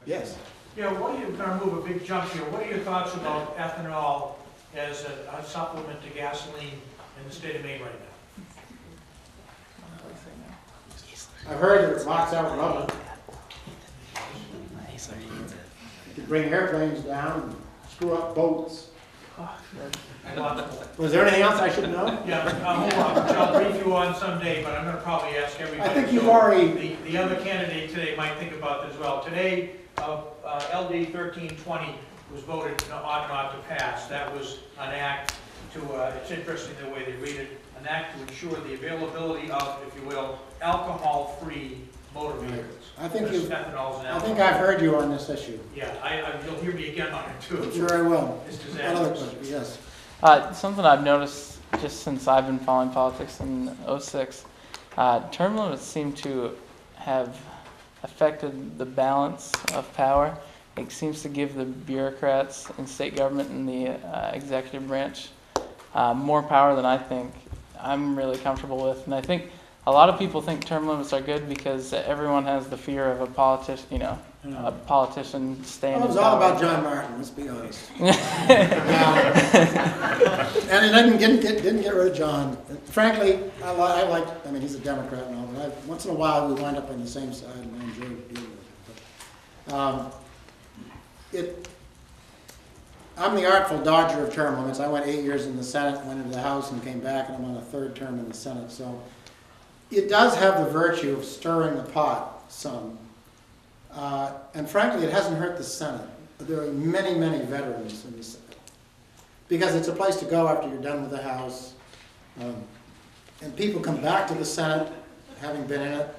Yes. Yeah, what are you, going to move a big jump here, what are your thoughts about ethanol as a supplement to gasoline in the state of Maine right now? I've heard that it knocks out rubber. You bring airplanes down and screw up boats. Was there anything else I should know? Yeah, hold on, which I'll brief you on someday, but I'm going to probably ask everybody. I think you've So already... The other candidate today might think about this as well. Today, LD 1320 was voted ought not to pass. That was an act to, it's interesting the way they read it, an act to ensure the availability of, if you will, alcohol-free motor vehicles. I think Because you've... ethanol's an I alcohol. think I've heard you on this issue. Yeah, you'll hear me again on it too. Sure I will. It's Another disastrous. question, yes. Something I've noticed just since I've been following politics in '06, term limits seem to have affected the balance of power. It seems to give the bureaucrats in state government and the executive branch more power than I think I'm really comfortable with. And I think a lot of people think term limits are good because everyone has the fear of a politician, a politician staying in Well, it was power. all about John Martin, let's be honest. And he didn't get rid of John. Frankly, I mean, he's a Democrat and all, but once in a while we wind up on the same side and I enjoy dealing with it. I'm the artful dodger of term limits. I went 8 years in the Senate, went into the House and came back, and I'm on a third term in the Senate. So it does have the virtue of stirring the pot some. And frankly, it hasn't hurt the Senate. There are many, many veterans in the Senate. Because it's a place to go after you're done with the House. And people come back to the Senate, having been in it.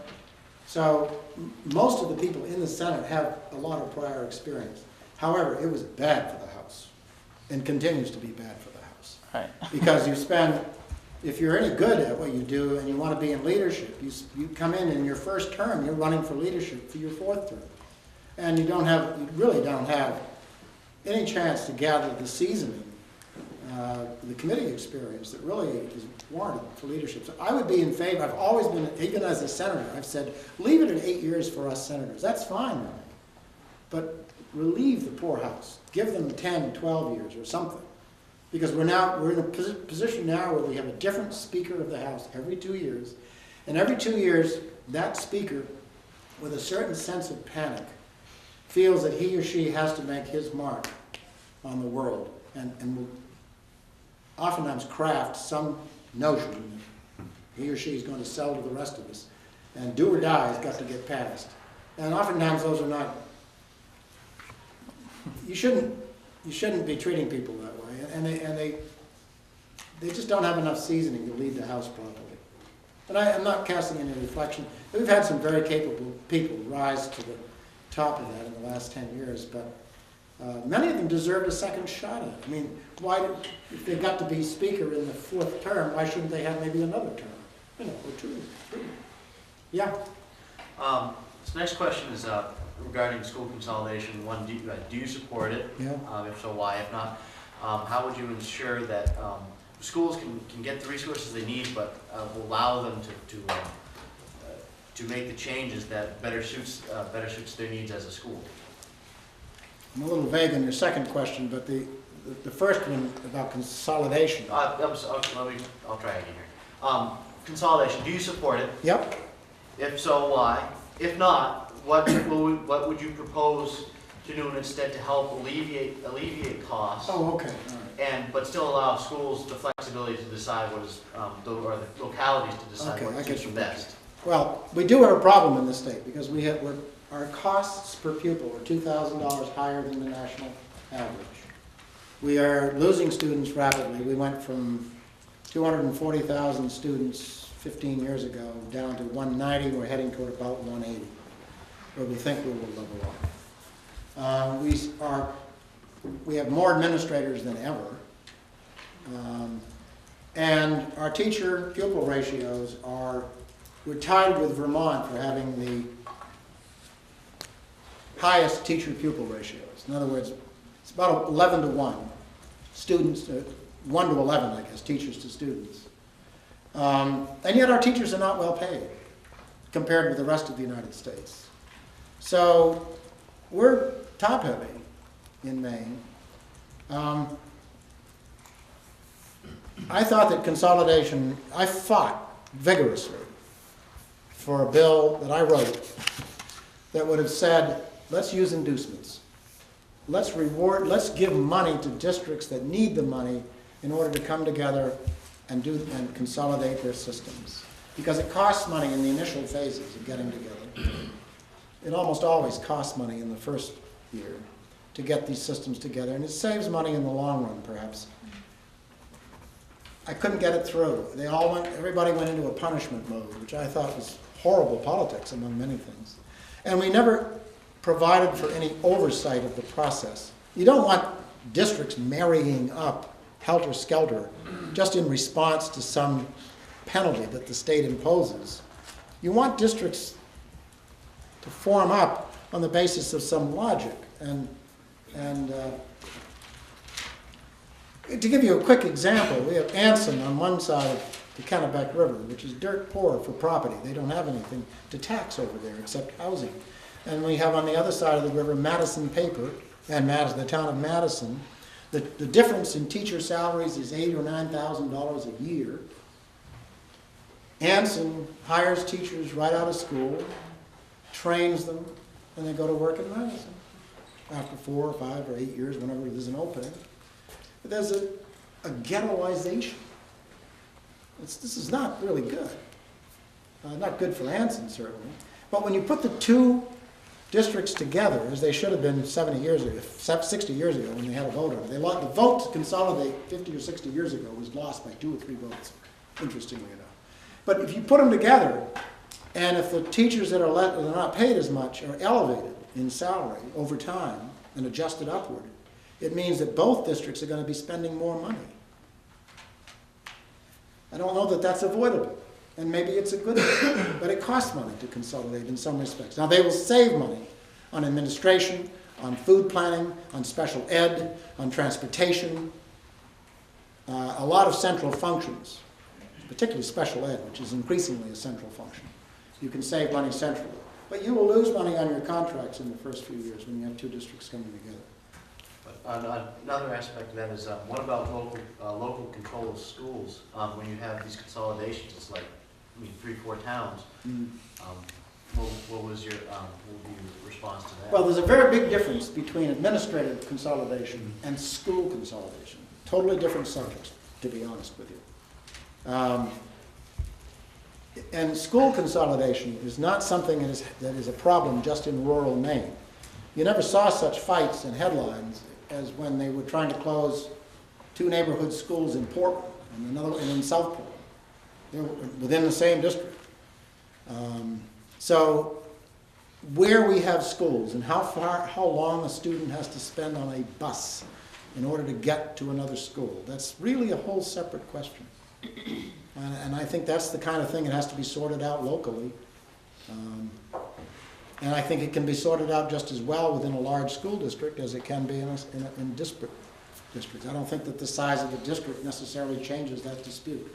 So most of the people in the Senate have a lot of prior experience. However, it was bad for the House, and continues to be bad for the House. Right. Because you spend, if you're any good at what you do and you want to be in leadership, you come in your first term, you're running for leadership for your fourth term. And you really don't have any chance to gather the seasoning, the committee experience that really is warranted for leadership. So I would be in favor, I've always been, even as a senator, I've said, leave it at 8 years for us senators. That's fine, right? But relieve the poor House. Give them 10, 12 years or something. Because we're in a position now where we have a different Speaker of the House every 2 years. And every 2 years, that Speaker, with a certain sense of panic, feels that he or she has to make his mark on the world. And will oftentimes craft some notion that he or she is going to sell to the rest of us. And do or die has got to get passed. And oftentimes those are not. You shouldn't be treating people that way, and they just don't have enough seasoning to lead the House properly. And I'm not casting any reflection. We've had some very capable people rise to the top of that in the last 10 years, but many of them deserved a second shot at it. I mean, if they got to be Speaker in the fourth term, why shouldn't they have maybe another term? Or two. Yeah. This next question is regarding school consolidation. One, do you support it? Yeah. If so, why? If not, how would you ensure that schools can get the resources they need, but will allow them to make the changes that better suits their needs as a school? I'm a little vague on your second question, but the first one about consolidation. I'll try again here. Consolidation. Do you support it? Yep. If so, why? If not, what would you propose to do instead to help alleviate costs? Oh, okay. All right. But still allow schools the flexibility to decide what is, or the localities to decide Okay, what suits them best. Well, we do have a problem in this state because our costs per pupil are $2,000 higher than the national average. We are losing students rapidly. We went from 240,000 students 15 years ago down to 190. We're heading toward about 180, where we think we will level off. We have more administrators than ever, and our teacher pupil ratios we're tied with Vermont for having the highest teacher pupil ratios. In other words, it's about 11 to 1. Students, 1 to 11, I guess, teachers to students. And yet our teachers are not well paid compared with the rest of the United States. So we're top-heavy in Maine. I thought that consolidation, I fought vigorously for a bill that I wrote that would have said, let's use inducements. Let's reward, let's give money to districts that need the money in order to come together and consolidate their systems. Because it costs money in the initial phases of getting together. It almost always costs money in the first year to get these systems together, and it saves money in the long run, perhaps. I couldn't get it through. Everybody went into a punishment mode, which I thought was horrible politics among many things. And we never provided for any oversight of the process. You don't want districts marrying up helter-skelter just in response to some penalty that the state imposes. You want districts to form up on the basis of some logic. And to give you a quick example, we have Anson on one side of the Kennebec River, which is dirt poor for property. They don't have anything to tax over there except housing. And we have on the other side of the river Madison Paper and the town of Madison. The difference in teacher salaries is $8,000 or $9,000 a year. Anson hires teachers right out of school, trains them, and they go to work in Madison after 4 or 5 or 8 years, whenever there's an opening. But there's a ghettoization. This is not really good. Not good for Anson, certainly. But when you put the two districts together, as they should have been 70 years ago, 60 years ago when they had a vote on it. The vote to consolidate 50 or 60 years ago was lost by 2 or 3 votes, interestingly enough. But if you put them together, and if the teachers that are not paid as much are elevated in salary over time and adjusted upward, it means that both districts are going to be spending more money. I don't know that that's avoidable. And maybe it's a good thing, but it costs money to consolidate in some respects. Now, they will save money on administration, on food planning, on special ed, on transportation, a lot of central functions, particularly special ed, which is increasingly a central function. You can save money centrally. But you will lose money on your contracts in the first few years when you have 2 districts coming together. But another aspect of that is, what about local control of schools? When you have these consolidations, it's like, 3, 4 towns. What would be your response to that? Well, there's a very big difference between administrative consolidation and school consolidation. Totally different subjects, to be honest with you. And school consolidation is not something that is a problem just in rural Maine. You never saw such fights and headlines as when they were trying to close 2 neighborhood schools in Portland and another one in Southport. They were within the same district. So where we have schools and how long a student has to spend on a bus in order to get to another school, that's really a whole separate question. And I think that's the kind of thing that has to be sorted out locally. And I think it can be sorted out just as well within a large school district as it can be in disparate districts. I don't think that the size of the district necessarily changes that dispute.